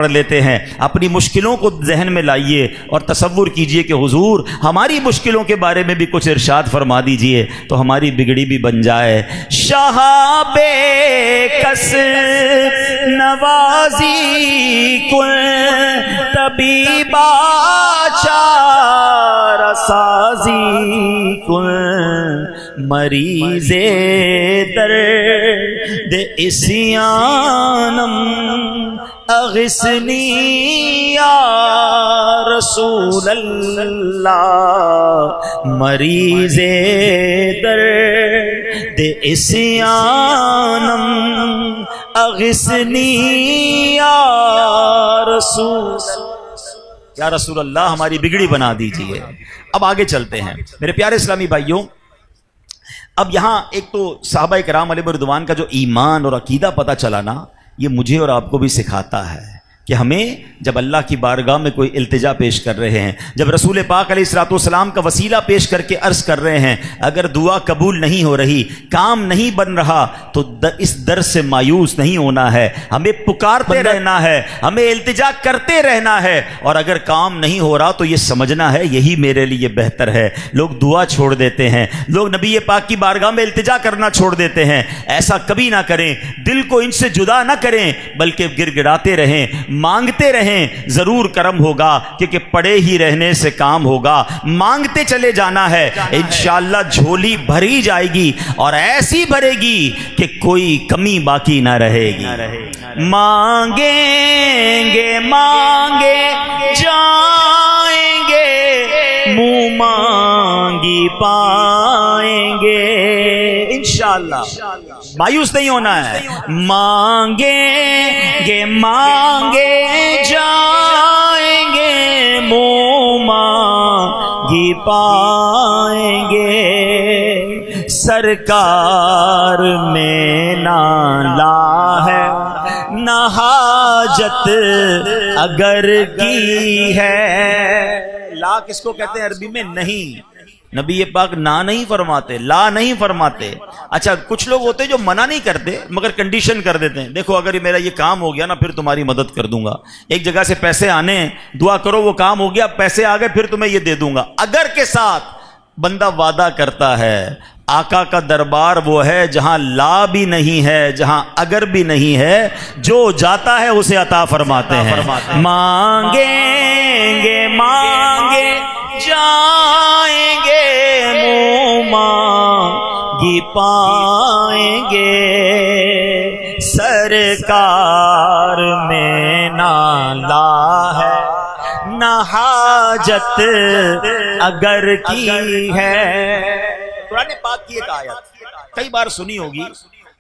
پڑھ لیتے ہیں. اپنی مشکلوں کو ذہن میں لائیے اور تصور کیجئے کہ حضور ہماری مشکلوں کے بارے میں بھی کچھ ارشاد فرما دیجئے تو ہماری بگڑی بھی بن جائے. شہاب کس نوازی کن طبیبا چارہ سازی کن مریض درد اسیانم اغثنی یا رسول اللہ. مریض درد اسیانم اغثنی یا رسول اللہ ہماری بگڑی بنا دیجئے. اب آگے چلتے ہیں میرے پیارے اسلامی بھائیوں. اب یہاں ایک تو صحابہ کرام علیہ رضوان کا جو ایمان اور عقیدہ پتہ چلا نا، یہ مجھے اور آپ کو بھی سکھاتا ہے کہ ہمیں جب اللہ کی بارگاہ میں کوئی التجا پیش کر رہے ہیں، جب رسول پاک علیہ الصلوۃ والسلام کا وسیلہ پیش کر کے عرض کر رہے ہیں، اگر دعا قبول نہیں ہو رہی، کام نہیں بن رہا، تو اس در سے مایوس نہیں ہونا ہے. ہمیں پکارتے رہنا ہے، ہمیں التجا کرتے رہنا ہے، اور اگر کام نہیں ہو رہا تو یہ سمجھنا ہے یہی میرے لیے بہتر ہے. لوگ دعا چھوڑ دیتے ہیں، لوگ نبی پاک کی بارگاہ میں التجا کرنا چھوڑ دیتے ہیں. ایسا کبھی نہ کریں، دل کو ان سے جدا نہ کریں، بلکہ گڑ گڑاتے رہیں، مانگتے رہیں. ضرور کرم ہوگا، کیونکہ پڑے ہی رہنے سے کام ہوگا. مانگتے چلے جانا ہے، انشاءاللہ جھولی بھری جائے گی، اور ایسی بھرے گی کہ کوئی کمی باقی نہ رہے گی. مانگیں گے مانگے جائیں گے، منہ مانگی پائیں گے. انشاءاللہ مایوس نہیں ہونا ہے. مانگیں گے مانگے جائیں گے، منہ مانگی پائیں گے. سرکار میں نالا ہے نہ حاجت اگر کی ہے. لا کس کو کہتے ہیں عربی میں؟ نہیں. نبی پاک نا نہیں فرماتے، لا نہیں فرماتے. اچھا کچھ لوگ ہوتے جو منع نہیں کرتے مگر کنڈیشن کر دیتے ہیں، دیکھو اگر میرا یہ کام ہو گیا نا پھر تمہاری مدد کر دوں گا. ایک جگہ سے پیسے آنے ہیں، دعا کرو وہ کام ہو گیا، پیسے آ گئے پھر تمہیں یہ دے دوں گا. اگر کے ساتھ بندہ وعدہ کرتا ہے. آقا کا دربار وہ ہے جہاں لا بھی نہیں ہے، جہاں اگر بھی نہیں ہے، جو جاتا ہے اسے عطا فرماتے ہیں. مانگیں گے مانگے جائیں گے، منہ مانگی پائیں گے. سرکار میں نالا ہے نہ حاجت اگر کی ہے. قرآن پاک کی ایک آیت کئی بار سنی ہوگی.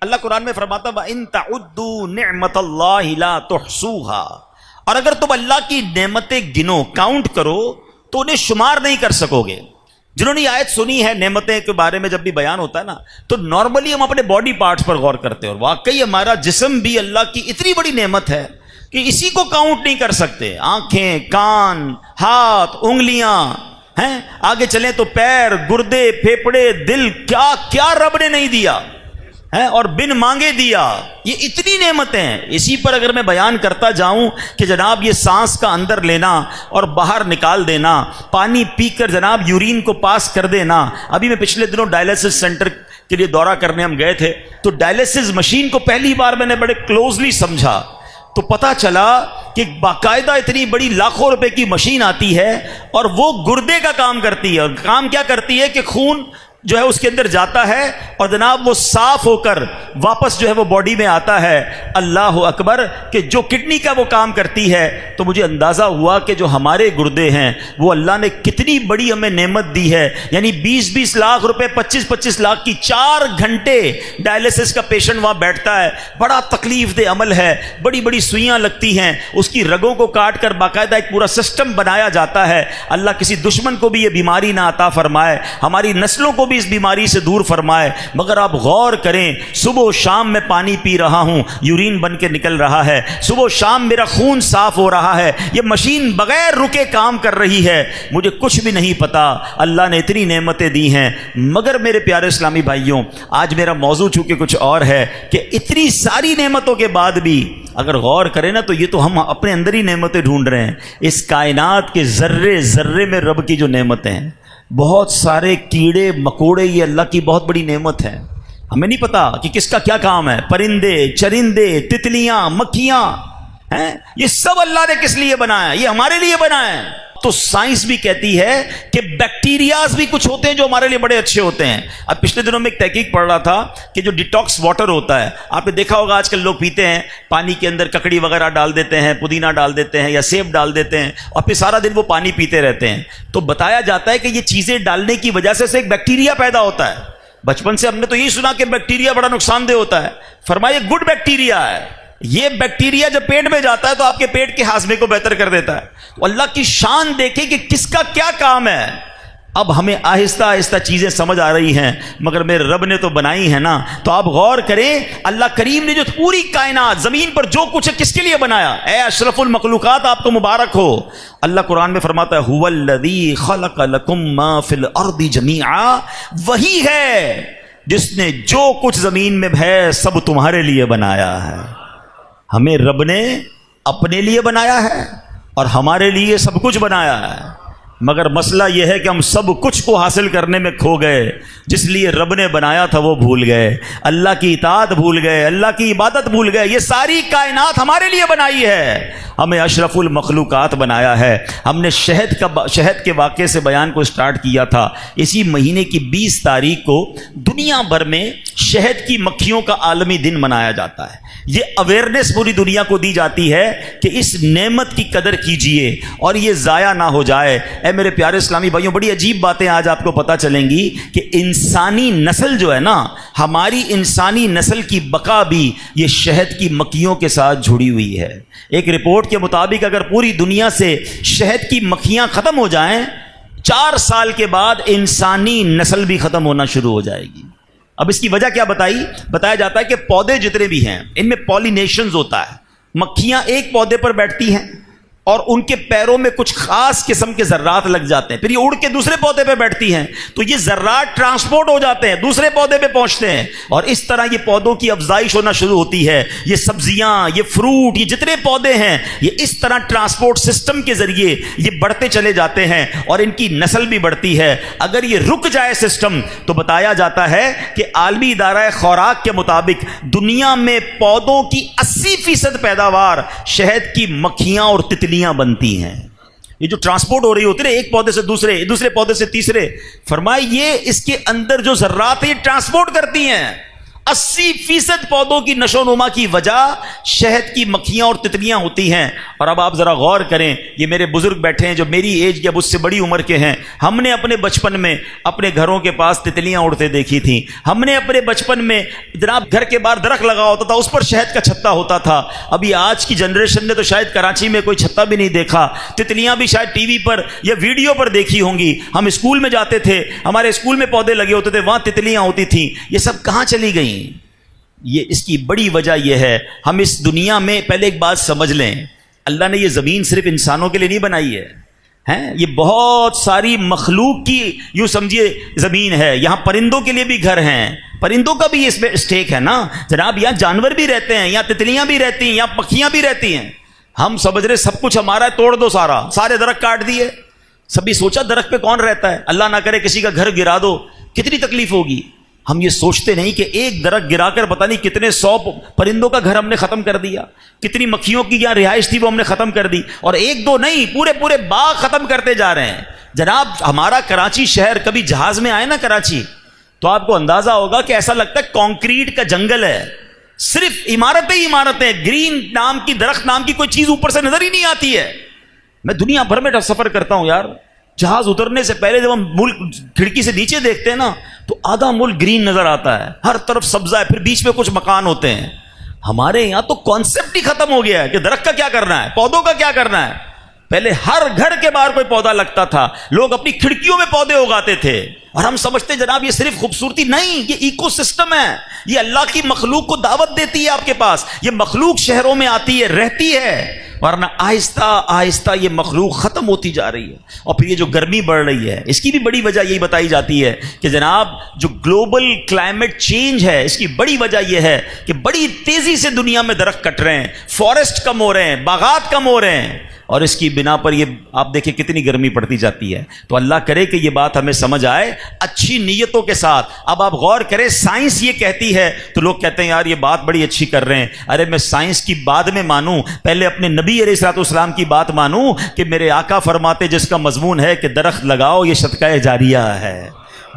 اللہ قرآن میں فرماتا ہے وَإِن تَعُدُّوا نِعْمَةَ اللَّهِ لَا تُحْصُوهَا. اور اگر تم اللہ کی نعمتیں گنو، کاؤنٹ کرو تو انہیں شمار نہیں کر سکو گے. جنہوں نے آیت سنی ہے نعمتیں کے بارے میں جب بھی بیان ہوتا ہے نا تو نارملی ہم اپنے باڈی پارٹس پر غور کرتے ہیں، اور واقعی ہمارا جسم بھی اللہ کی اتنی بڑی نعمت ہے کہ اسی کو کاؤنٹ نہیں کر سکتے. آنکھیں، کان، ہاتھ، انگلیاں ہیں، آگے چلیں تو پیر، گردے، پھیپڑے، دل، کیا کیا رب نے نہیں دیا ہے اور بن مانگے دیا. یہ اتنی نعمتیں ہیں. اسی پر اگر میں بیان کرتا جاؤں کہ جناب یہ سانس کا اندر لینا اور باہر نکال دینا، پانی پی کر جناب یورین کو پاس کر دینا. ابھی میں پچھلے دنوں ڈائلیسس سینٹر کے لیے دورہ کرنے ہم گئے تھے، تو ڈائلیسس مشین کو پہلی بار میں نے بڑے کلوزلی سمجھا تو پتا چلا کہ باقاعدہ اتنی بڑی لاکھوں روپے کی مشین آتی ہے اور وہ گردے کا کام کرتی ہے. اور کام کیا کرتی ہے کہ خون جو ہے اس کے اندر جاتا ہے اور جناب وہ صاف ہو کر واپس جو ہے وہ باڈی میں آتا ہے. اللہ اکبر کہ جو کڈنی کا وہ کام کرتی ہے. تو مجھے اندازہ ہوا کہ جو ہمارے گردے ہیں وہ اللہ نے کتنی بڑی ہمیں نعمت دی ہے. یعنی 20-20 لاکھ روپے، 25-25 لاکھ کی 4 گھنٹے ڈائلیسس کا پیشنٹ وہاں بیٹھتا ہے. بڑا تکلیف دہ عمل ہے، بڑی بڑی سوئیاں لگتی ہیں، اس کی رگوں کو کاٹ کر باقاعدہ ایک پورا سسٹم بنایا جاتا ہے. اللہ کسی دشمن کو بھی یہ بیماری نہ عطا فرمائے، ہماری نسلوں کو بھی اس بیماری سے دور فرمائے. مگر آپ غور کریں، صبح و شام میں پانی پی رہا ہوں، یورین بن کے نکل رہا ہے، صبح و شام میرا خون صاف ہو رہا ہے، یہ مشین بغیر رکے کام کر رہی ہے. مجھے کچھ بھی نہیں پتا، اللہ نے اتنی نعمتیں دی ہیں. مگر میرے پیارے اسلامی بھائیوں، آج میرا موضوع چونکہ کچھ اور ہے کہ اتنی ساری نعمتوں کے بعد بھی اگر غور کریں نا تو یہ تو ہم اپنے اندر ہی نعمتیں ڈھونڈ رہے ہیں. اس کائنات کے ذرے ذرے میں رب کی جو نعمتیں ہیں، بہت سارے کیڑے مکوڑے، یہ اللہ کی بہت بڑی نعمت ہے. ہمیں نہیں پتا کہ کس کا کیا کام ہے. پرندے، چرندے، تتلیاں، مکھیاں ہیں، یہ سب اللہ نے کس لیے بنایا؟ یہ ہمارے لیے بنایا ہے. تو سائنس بھی کہتی ہے کہ بیکٹیریاز بھی کچھ ہوتے ہیں جو ہمارے لیے بڑے اچھے ہوتے ہیں. اب پچھلے دنوں میں ایک تحقیق پڑھ رہا تھا کہ جو ڈیٹاکس واٹر ہوتا ہے، آپ نے دیکھا ہوگا آج کل لوگ پیتے ہیں پانی کے اندر ککڑی وغیرہ ڈال دیتے ہیں، پودینہ ڈال دیتے ہیں یا سیب ڈال دیتے ہیں، اور پھر سارا دن وہ پانی پیتے رہتے ہیں. تو بتایا جاتا ہے کہ یہ چیزیں ڈالنے کی وجہ سے ایک بیکٹیریا پیدا ہوتا ہے. بچپن سے ہم نے تو یہی سنا کہ بیکٹیریا بڑا نقصان دہ ہوتا ہے. فرمایا گڈ بیکٹیریا ہے. یہ بیکٹیریا جب پیٹ میں جاتا ہے تو آپ کے پیٹ کے ہاضمے کو بہتر کر دیتا ہے. تو اللہ کی شان دیکھیں کہ کس کا کیا کام ہے. اب ہمیں آہستہ آہستہ چیزیں سمجھ آ رہی ہیں، مگر میرے رب نے تو بنائی ہے نا. تو آپ غور کریں، اللہ کریم نے جو پوری کائنات زمین پر جو کچھ ہے کس کے لیے بنایا؟ اے اشرف المخلوقات، آپ کو مبارک ہو. اللہ قرآن میں فرماتا ہے هو الذی خلق لکم ما فی الارض جمیعا، وہی ہے جس نے جو کچھ زمین میں ہے سب تمہارے لیے بنایا ہے. ہمیں رب نے اپنے لیے بنایا ہے اور ہمارے لیے سب کچھ بنایا ہے، مگر مسئلہ یہ ہے کہ ہم سب کچھ کو حاصل کرنے میں کھو گئے. جس لیے رب نے بنایا تھا وہ بھول گئے، اللہ کی اطاعت بھول گئے، اللہ کی عبادت بھول گئے. یہ ساری کائنات ہمارے لیے بنائی ہے، ہمیں اشرف المخلوقات بنایا ہے. ہم نے شہد کے واقعے سے بیان کو سٹارٹ کیا تھا. اسی مہینے کی 20 تاریخ کو دنیا بھر میں شہد کی مکھیوں کا عالمی دن منایا جاتا ہے. یہ اویئرنیس پوری دنیا کو دی جاتی ہے کہ اس نعمت کی قدر کیجئے اور یہ ضائع نہ ہو جائے. اے میرے پیارے اسلامی بھائیوں، بڑی عجیب باتیں آج آپ کو پتہ چلیں گی کہ انسانی نسل جو ہے نا، ہماری انسانی نسل کی بقا بھی یہ شہد کی مکھیوں کے ساتھ جڑی ہوئی ہے. ایک رپورٹ کے مطابق اگر پوری دنیا سے شہد کی مکھیاں ختم ہو جائیں، 4 سال کے بعد انسانی نسل بھی ختم ہونا شروع ہو جائے گی. اب اس کی وجہ کیا بتایا جاتا ہے کہ پودے جتنے بھی ہیں ان میں پولینیشنز ہوتا ہے. مکھیاں ایک پودے پر بیٹھتی ہیں اور ان کے پیروں میں کچھ خاص قسم کے ذرات لگ جاتے ہیں، پھر یہ اڑ کے دوسرے پودے پہ بیٹھتی ہیں تو یہ ذرات ٹرانسپورٹ ہو جاتے ہیں، دوسرے پودے پہ پہنچتے ہیں، اور اس طرح یہ پودوں کی افزائش ہونا شروع ہوتی ہے. یہ سبزیاں، یہ فروٹ، یہ جتنے پودے ہیں یہ اس طرح ٹرانسپورٹ سسٹم کے ذریعے یہ بڑھتے چلے جاتے ہیں اور ان کی نسل بھی بڑھتی ہے. اگر یہ رک جائے سسٹم تو بتایا جاتا ہے کہ عالمی ادارہ خوراک کے مطابق دنیا میں پودوں کی 80% پیداوار شہد کی مکھیاں اور تتلیاں بنتی ہیں. یہ جو ٹرانسپورٹ ہو رہی ہوتی ہے ایک پودے سے دوسرے پودے سے تیسرے، فرمائے یہ اس کے اندر جو ذرات ہیں یہ ٹرانسپورٹ کرتی ہیں. 80% پودوں کی نشو و نما کی وجہ شہد کی مکھیاں اور تتلیاں ہوتی ہیں. اور اب آپ ذرا غور کریں، یہ میرے بزرگ بیٹھے ہیں جو میری ایج یا اس سے بڑی عمر کے ہیں، ہم نے اپنے بچپن میں اپنے گھروں کے پاس تتلیاں اڑتے دیکھی تھیں. ہم نے اپنے بچپن میں جناب گھر کے باہر درخت لگا ہوتا تھا، اس پر شہد کا چھتا ہوتا تھا. ابھی آج کی جنریشن نے تو شاید کراچی میں کوئی چھتا بھی نہیں دیکھا. تتلیاں بھی شاید ٹی وی پر یا ویڈیو پر دیکھی ہوں گی. ہم اسکول میں جاتے تھے، ہمارے اسکول میں پودے لگے ہوتے تھے، وہاں تتلیاں ہوتی تھیں. یہ سب کہاں چلی گئیں؟ یہ اس کی بڑی وجہ یہ ہے، ہم اس دنیا میں پہلے ایک بات سمجھ لیں، اللہ نے یہ زمین صرف انسانوں کے لیے نہیں بنائی ہے، یہ بہت ساری مخلوق کی یوں سمجھیے زمین ہے. یہاں پرندوں کے لیے بھی گھر ہیں، پرندوں کا بھی اس میں اسٹیک ہے نا جناب. یہاں جانور بھی رہتے ہیں، یہاں تتلیاں بھی رہتی ہیں، یہاں پکھیاں بھی رہتی ہیں. ہم سمجھ رہے سب کچھ ہمارا ہے، توڑ دو سارے درخت کاٹ دیے. سبھی سوچا درخت پہ کون رہتا ہے؟ اللہ نہ کرے کسی کا گھر گرا دو، کتنی تکلیف ہوگی. ہم یہ سوچتے نہیں کہ ایک درخت گرا کر پتہ نہیں کتنے 100 پرندوں کا گھر ہم نے ختم کر دیا، کتنی مکھیوں کی یہاں رہائش تھی وہ ہم نے ختم کر دی، اور ایک دو نہیں پورے باغ ختم کرتے جا رہے ہیں. جناب ہمارا کراچی شہر، کبھی جہاز میں آئے نا کراچی تو آپ کو اندازہ ہوگا کہ ایسا لگتا ہے کانکریٹ کا جنگل ہے، صرف عمارتیں، گرین نام کی درخت نام کی کوئی چیز اوپر سے نظر ہی نہیں آتی ہے. میں دنیا بھر میں سفر کرتا ہوں یار، جہاز اترنے سے پہلے جب ہم ملک کھڑکی سے نیچے دیکھتے ہیں نا تو آدھا ملک گرین نظر آتا ہے، ہر طرف سبزہ ہے، پھر بیچ میں کچھ مکان ہوتے ہیں. ہمارے یہاں تو کانسیپٹ ہی ختم ہو گیا ہے کہ درخت کا کیا کرنا ہے، پودوں کا کیا کرنا ہے. پہلے ہر گھر کے باہر کوئی پودا لگتا تھا، لوگ اپنی کھڑکیوں میں پودے اگاتے تھے، اور ہم سمجھتے جناب یہ صرف خوبصورتی نہیں، یہ ایکو سسٹم ہے، یہ اللہ کی مخلوق کو دعوت دیتی ہے آپ کے پاس. یہ مخلوق شہروں میں آتی ہے، رہتی ہے، ورنہ آہستہ آہستہ یہ مخلوق ختم ہوتی جا رہی ہے. اور پھر یہ جو گرمی بڑھ رہی ہے اس کی بھی بڑی وجہ یہی بتائی جاتی ہے کہ جناب جو گلوبل کلائمیٹ چینج ہے اس کی بڑی وجہ یہ ہے کہ بڑی تیزی سے دنیا میں درخت کٹ رہے ہیں، فارسٹ کم ہو رہے ہیں، باغات کم ہو رہے ہیں، اور اس کی بنا پر یہ آپ دیکھیں کتنی گرمی پڑتی جاتی ہے. تو اللہ کرے کہ یہ بات ہمیں سمجھ آئے اچھی نیتوں کے ساتھ. اب آپ غور کریں، سائنس یہ کہتی ہے تو لوگ کہتے ہیں یار یہ بات بڑی اچھی کر رہے ہیں. ارے میں سائنس کی بعد میں مانوں، پہلے اپنے نبی علیہ الصلوۃ والسلام کی بات مانوں کہ میرے آقا فرماتے جس کا مضمون ہے کہ درخت لگاؤ یہ صدقہ جاریہ ہے.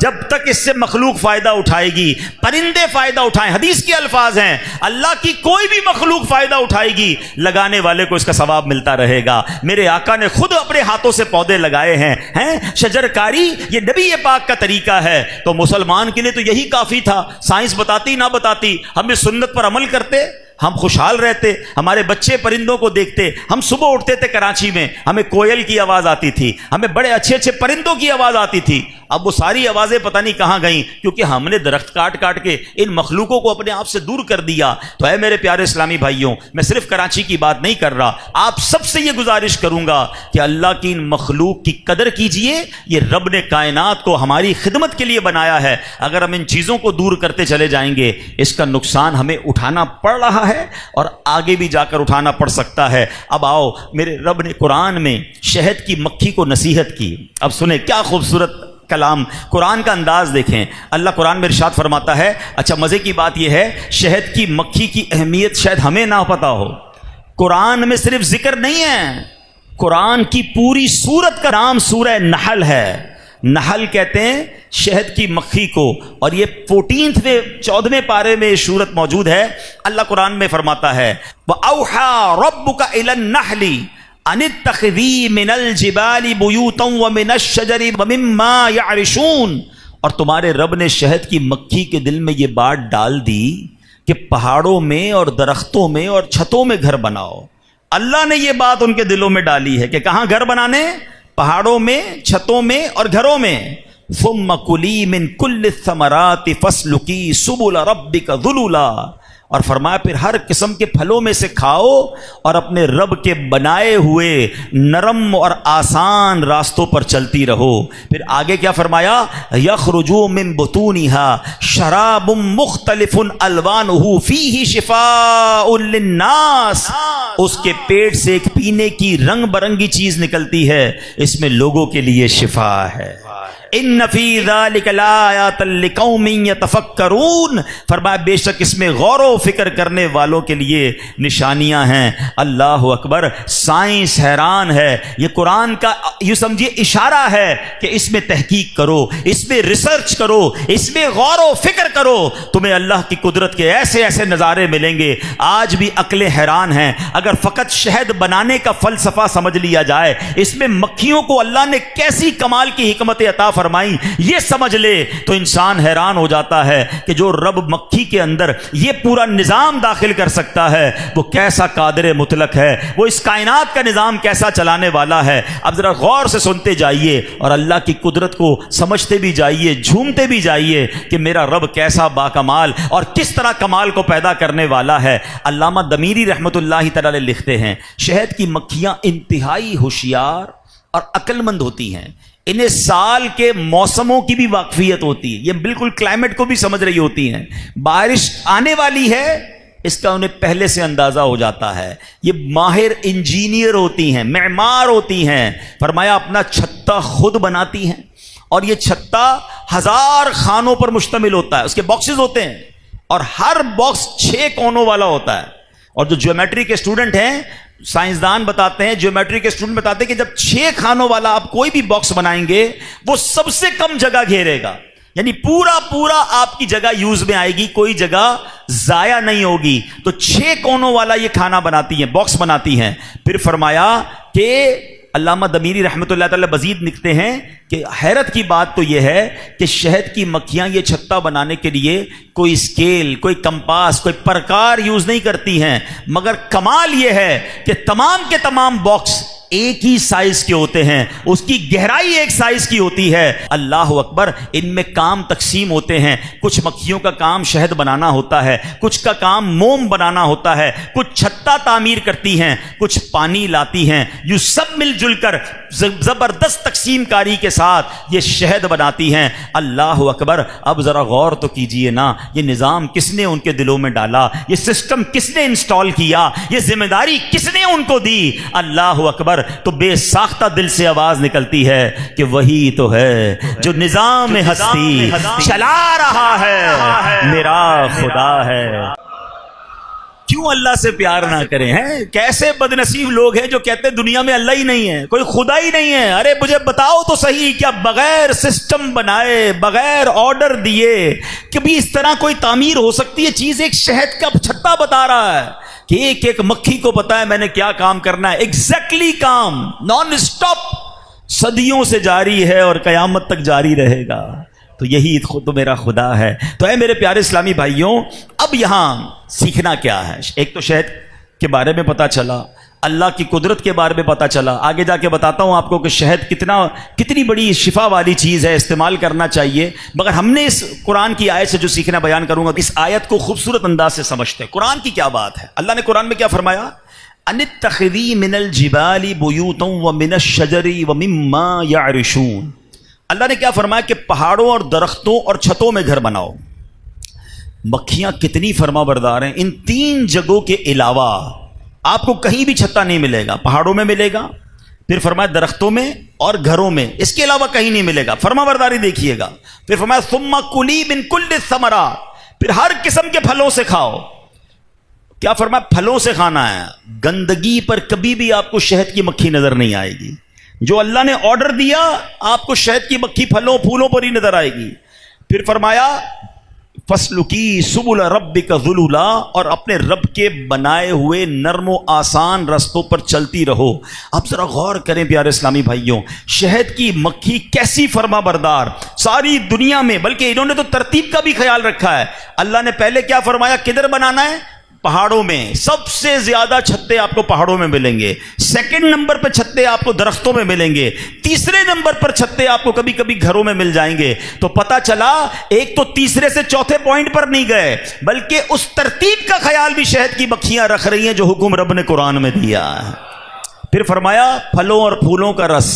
جب تک اس سے مخلوق فائدہ اٹھائے گی، پرندے فائدہ اٹھائیں، حدیث کے الفاظ ہیں، اللہ کی کوئی بھی مخلوق فائدہ اٹھائے گی لگانے والے کو اس کا ثواب ملتا رہے گا. میرے آقا نے خود اپنے ہاتھوں سے پودے لگائے ہیں شجر کاری یہ نبی پاک کا طریقہ ہے. تو مسلمان کے لیے تو یہی کافی تھا. سائنس بتاتی نہ بتاتی ہم اس سنت پر عمل کرتے، ہم خوشحال رہتے، ہمارے بچے پرندوں کو دیکھتے. ہم صبح اٹھتے تھے کراچی میں، ہمیں کوئل کی آواز آتی تھی، ہمیں بڑے اچھے اچھے پرندوں کی آواز آتی تھی. اب وہ ساری آوازیں پتہ نہیں کہاں گئیں کیونکہ ہم نے درخت کاٹ کاٹ کے ان مخلوقوں کو اپنے آپ سے دور کر دیا. تو اے میرے پیارے اسلامی بھائیوں، میں صرف کراچی کی بات نہیں کر رہا، آپ سب سے یہ گزارش کروں گا کہ اللہ کی ان مخلوق کی قدر کیجئے. یہ رب نے کائنات کو ہماری خدمت کے لیے بنایا ہے. اگر ہم ان چیزوں کو دور کرتے چلے جائیں گے اس کا نقصان ہمیں اٹھانا پڑ رہا ہے اور آگے بھی جا کر اٹھانا پڑ سکتا ہے. اب آؤ، میرے رب نے قرآن میں شہد کی مکھی کو نصیحت کی. اب سنیں کیا خوبصورت کلام، قرآن کا انداز دیکھیں. اللہ قرآن میں ارشاد فرماتا ہے، اچھا مزے کی بات یہ ہے شہد کی مکھی کی اہمیت شاید ہمیں نہ پتا ہو. قرآن میں صرف ذکر نہیں ہے، قرآن کی پوری سورت کا نام سورہ نحل ہے. نحل کہتے ہیں شہد کی مکھی کو، اور یہ 14ویں پارے میں یہ سورت موجود ہے. اللہ قرآن میں فرماتا ہے وَأَوْحَى رَبُّكَ إِلَى النَّحْلِ أَنِ اتَّخِذِي مِنَ الْجِبَالِ بُيُوتًا وَمِنَ الشَّجَرِ وَمِمَّا يَعْرِشُونَ. اور تمہارے رب نے شہد کی مکھی کے دل میں یہ بات ڈال دی کہ پہاڑوں میں اور درختوں میں اور چھتوں میں گھر بناؤ. اللہ نے یہ بات ان کے دلوں میں ڈالی ہے کہ کہاں گھر بنانے؟ پہاڑوں میں، چھتوں میں اور گھروں میں. ثم کلی من کل الثمرات فاسلکی سبل ربک ذللا. اور فرمایا پھر ہر قسم کے پھلوں میں سے کھاؤ اور اپنے رب کے بنائے ہوئے نرم اور آسان راستوں پر چلتی رہو. پھر آگے کیا فرمایا؟ یخرج من بطونها شراب مختلف الوانه فیہ شفاء للناس. اس کے پیٹ سے ایک پینے کی رنگ برنگی چیز نکلتی ہے، اس میں لوگوں کے لیے شفا ہے. ان فی ذلک لآیات لقوم یتفکرون. فرمایا بے شک اس میں غور و فکر کرنے والوں کے لیے نشانیاں ہیں. اللہ اکبر. سائنس حیران ہے. یہ قرآن کا یوں سمجھیے اشارہ ہے کہ اس میں تحقیق کرو، اس میں ریسرچ کرو، اس میں غور و فکر کرو، تمہیں اللہ کی قدرت کے ایسے ایسے نظارے ملیں گے. آج بھی عقلیں حیران ہیں. اگر فقط شہد بنانے کا فلسفہ سمجھ لیا جائے، اس میں مکھیوں کو اللہ نے کیسی کمال کی حکمت عطا فرمائی یہ سمجھ لے تو انسان حیران ہو جاتا ہے کہ جو رب مکھی کے اندر یہ پورا نظام داخل کر سکتا ہے وہ کیسا قادر مطلق ہے، وہ اس کائنات کا نظام کیسا چلانے والا ہے. اب ذرا غور سے سنتے جائیے اور اللہ کی قدرت کو سمجھتے بھی جائیے، جھومتے بھی جائیے کہ میرا رب کیسا باکمال اور کس طرح کمال کو پیدا کرنے والا ہے. علامہ دمیری رحمۃ اللہ تعالی لکھتے ہیں شہد کی مکھیاں انتہائی ہوشیار اور عقل مند ہوتی ہیں. انہیں سال کے موسموں کی بھی واقفیت ہوتی ہے، یہ بالکل کلائمیٹ کو بھی سمجھ رہی ہوتی ہیں. بارش آنے والی ہے اس کا انہیں پہلے سے اندازہ ہو جاتا ہے. یہ ماہر انجینئر ہوتی ہیں، معمار ہوتی ہیں. فرمایا اپنا چھتا خود بناتی ہیں اور یہ چھتا 1000 خانوں پر مشتمل ہوتا ہے. اس کے باکسز ہوتے ہیں اور ہر باکس 6 کونوں والا ہوتا ہے. اور جو جیومیٹری کے اسٹوڈنٹ ہیں، سائنسدان بتاتے ہیں، جیومیٹری کے اسٹوڈنٹ بتاتے ہیں کہ جب 6 خانوں والا آپ کوئی بھی باکس بنائیں گے وہ سب سے کم جگہ گھیرے گا، یعنی پورا آپ کی جگہ یوز میں آئے گی، کوئی جگہ ضائع نہیں ہوگی. تو 6 کونوں والا یہ کھانا بناتی ہیں، باکس بناتی ہیں. پھر فرمایا کہ علامہ دمیری رحمۃ اللہ تعالی مزید لکھتے ہیں کہ حیرت کی بات تو یہ ہے کہ شہد کی مکھیاں یہ چھتا بنانے کے لیے کوئی اسکیل، کوئی کمپاس، کوئی پرکار یوز نہیں کرتی ہیں، مگر کمال یہ ہے کہ تمام کے تمام باکس ایک ہی سائز کے ہوتے ہیں، اس کی گہرائی ایک سائز کی ہوتی ہے۔ اللہ اکبر، ان میں کام تقسیم ہوتے ہیں، کچھ مکھیوں کا کام شہد بنانا ہوتا ہے، کچھ کا کام موم بنانا ہوتا ہے، کچھ چھتا تعمیر کرتی ہیں، کچھ پانی لاتی ہیں، یہ سب مل جل کر زبردست تقسیم کاری کے ساتھ یہ شہد بناتی ہیں۔ اللہ اکبر، اب ذرا غور تو کیجئے نا، یہ نظام کس نے ان کے دلوں میں ڈالا، یہ سسٹم کس نے انسٹال کیا، یہ ذمہ داری کس نے ان کو دی؟ اللہ اکبر، تو بے ساختہ دل سے آواز نکلتی ہے کہ وہی تو ہے جو نظام ہستی چلا رہا ہے، میرا خدا ہے۔ کیوں اللہ سے پیار نہ کریں؟ ہیں کیسے بد نصیب لوگ ہیں جو کہتے ہیں دنیا میں اللہ ہی نہیں ہے، کوئی خدا ہی نہیں ہے۔ ارے مجھے بتاؤ تو صحیح، کیا بغیر سسٹم بنائے، بغیر آرڈر دیے کبھی اس طرح کوئی تعمیر ہو سکتی ہے؟ چیز ایک شہد کا چھتا بتا رہا ہے کہ ایک ایک مکھی کو پتا ہے میں نے کیا کام کرنا ہے، ایگزیکٹلی کام نان اسٹاپ صدیوں سے جاری ہے اور قیامت تک جاری رہے گا۔ تو یہی خود میرا خدا ہے۔ تو اے میرے پیارے اسلامی بھائیوں، اب یہاں سیکھنا کیا ہے؟ ایک تو شہد کے بارے میں پتا چلا، اللہ کی قدرت کے بارے میں پتا چلا، آگے جا کے بتاتا ہوں آپ کو کہ شہد کتنی بڑی شفا والی چیز ہے، استعمال کرنا چاہیے۔ مگر ہم نے اس قرآن کی آیت سے جو سیکھنا بیان کروں گا، اس آیت کو خوبصورت انداز سے سمجھتے ہیں۔ قرآن کی کیا بات ہے؟ اللہ نے قرآن میں کیا فرمایا؟ ان اتخذی من الجبال بیوتا ومن الشجر ومما یعرشون۔ اللہ نے کیا فرمایا کہ پہاڑوں اور درختوں اور چھتوں میں گھر بناؤ۔ مکھیاں کتنی فرما بردار ہیں، ان تین جگہوں کے علاوہ آپ کو کہیں بھی چھتا نہیں ملے گا۔ پہاڑوں میں ملے گا، پھر فرمایا درختوں میں اور گھروں میں، اس کے علاوہ کہیں نہیں ملے گا۔ فرما برداری دیکھیے گا۔ پھر فرمایا ثم کلی من کل الثمرات، پھر ہر قسم کے پھلوں سے کھاؤ۔ کیا فرمایا؟ پھلوں سے کھانا ہے۔ گندگی پر کبھی بھی آپ کو شہد کی مکھی نظر نہیں آئے گی۔ جو اللہ نے آرڈر دیا آپ کو شہد کی مکھی پھلوں پھولوں پر ہی نظر آئے گی۔ پھر فرمایا فَاسْلُكِي سُبُلَ رَبِّكَ ذُلُلًا، اور اپنے رب کے بنائے ہوئے نرم و آسان رستوں پر چلتی رہو۔ اب ذرا غور کریں پیارے اسلامی بھائیوں، شہد کی مکھی کیسی فرما بردار ساری دنیا میں، بلکہ انہوں نے تو ترتیب کا بھی خیال رکھا ہے۔ اللہ نے پہلے کیا فرمایا؟ کدھر بنانا ہے؟ پہاڑوں میں۔ سب سے زیادہ چھتے آپ کو پہاڑوں میں ملیں گے، سیکنڈ نمبر پہ چھتے آپ کو درختوں میں ملیں گے، تیسرے نمبر پر چھتے آپ کو کبھی کبھی گھروں میں مل جائیں گے۔ تو پتہ چلا ایک تو تیسرے سے چوتھے پوائنٹ پر نہیں گئے، بلکہ اس ترتیب کا خیال بھی شہد کی مکھیاں رکھ رہی ہیں جو حکم رب نے قرآن میں دیا ہے۔ پھر فرمایا پھلوں اور پھولوں کا رس،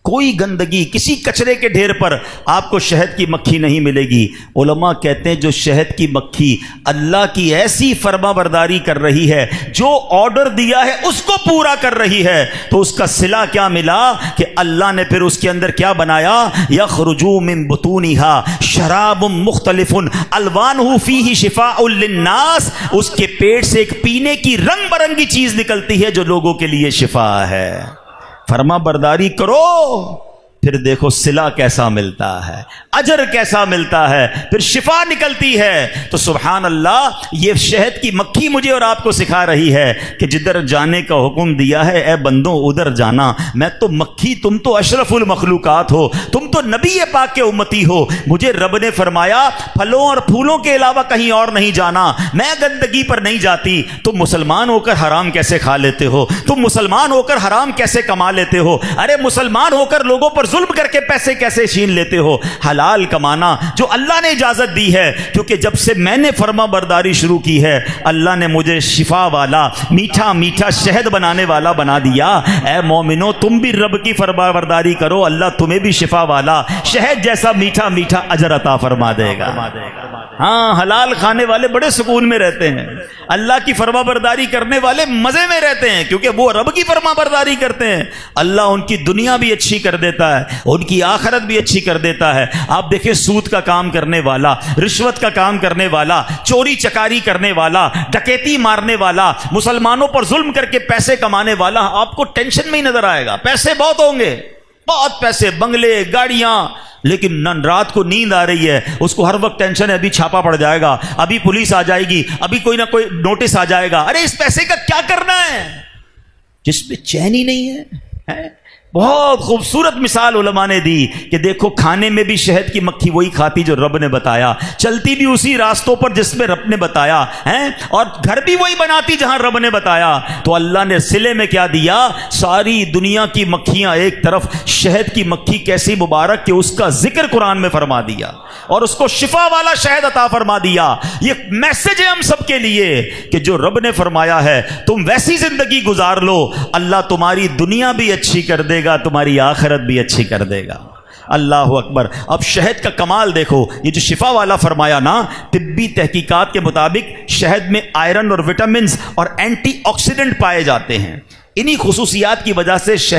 کوئی گندگی کسی کچرے کے ڈھیر پر آپ کو شہد کی مکھی نہیں ملے گی۔ علماء کہتے ہیں جو شہد کی مکھی اللہ کی ایسی فرما برداری کر رہی ہے، جو آرڈر دیا ہے اس کو پورا کر رہی ہے، تو اس کا صلہ کیا ملا کہ اللہ نے پھر اس کے اندر کیا بنایا؟ یخرج من بطونها شراب مختلف الوانہ فیہ شفاء للناس، اس کے پیٹ سے ایک پینے کی رنگ برنگی چیز نکلتی ہے جو لوگوں کے لیے شفا ہے۔ فرما برداری کرو، پھر دیکھو صلہ کیسا ملتا ہے، اجر کیسا ملتا ہے، پھر شفا نکلتی ہے۔ تو سبحان اللہ، یہ شہد کی مکھی مجھے اور آپ کو سکھا رہی ہے کہ جدھر جانے کا حکم دیا ہے اے بندوں ادھر جانا۔ میں تو مکھی، تم تو اشرف المخلوقات ہو، تم تو نبی پاک کے امتی ہو۔ مجھے رب نے فرمایا پھلوں اور پھولوں کے علاوہ کہیں اور نہیں جانا، میں گندگی پر نہیں جاتی۔ تم مسلمان ہو کر حرام کیسے کھا لیتے ہو؟ تم مسلمان ہو کر حرام کیسے کما لیتے ہو؟ ارے مسلمان ہو کر لوگوں پر ظلم کر کے پیسے کیسے چھین لیتے ہو؟ حلال کمانا جو اللہ نے اجازت دی ہے، کیونکہ جب سے میں نے فرما برداری شروع کی ہے اللہ نے مجھے شفا والا، میٹھا میٹھا شہد بنانے والا بنا دیا۔ اے مومنو، تم بھی رب کی فرما برداری کرو، اللہ تمہیں بھی شفا والا شہد جیسا میٹھا میٹھا اجر عطا فرما دے گا۔ ہاں، حلال کھانے والے بڑے سکون میں رہتے ہیں، اللہ کی فرما برداری کرنے والے مزے میں رہتے ہیں، کیونکہ وہ رب کی فرما برداری کرتے ہیں۔ اللہ ان کی دنیا بھی اچھی کر دیتا ہے، ان کی آخرت بھی اچھی کر دیتا ہے۔ آپ دیکھیں سود کا کام کرنے والا، رشوت کا کام کرنے والا، چوری چکاری کرنے والا، ڈکیتی مارنے والا، مسلمانوں پر ظلم کر کے پیسے کمانے والا، آپ کو ٹینشن میں ہی نظر آئے گا۔ پیسے بہت ہوں گے، بہت پیسے، بنگلے، گاڑیاں، لیکن رات کو نیند آ رہی ہے، اس کو ہر وقت ٹینشن ہے ابھی چھاپا پڑ جائے گا، ابھی پولیس آ جائے گی، ابھی کوئی نہ کوئی نوٹس آ جائے گا۔ ارے اس پیسے کا کیا کرنا ہے جس پہ چین ہی نہیں ہے؟ ہے؟ بہت خوبصورت مثال علماء نے دی کہ دیکھو کھانے میں بھی شہد کی مکھی وہی کھاتی جو رب نے بتایا، چلتی بھی اسی راستوں پر جس میں رب نے بتایا ہے، اور گھر بھی وہی بناتی جہاں رب نے بتایا۔ تو اللہ نے صلے میں کیا دیا؟ ساری دنیا کی مکھیاں ایک طرف، شہد کی مکھی کیسی مبارک کہ اس کا ذکر قرآن میں فرما دیا اور اس کو شفا والا شہد عطا فرما دیا۔ یہ میسج ہے ہم سب کے لیے کہ جو رب نے فرمایا ہے تم ویسی زندگی گزار لو، اللہ تمہاری دنیا بھی اچھی کر دے گا، تمہاری آخرت بھی اچھی کر دے گا۔ اللہ اکبر۔ اب شہد کا کمال دیکھو، یہ جو شفا والا فرمایا نا، طبی تحقیقات کے مطابق شہد میں آئرن اور وٹامنز اور اینٹی آکسیڈنٹ پائے جاتے ہیں۔ انہی خصوصیات کی وجہ سے شہد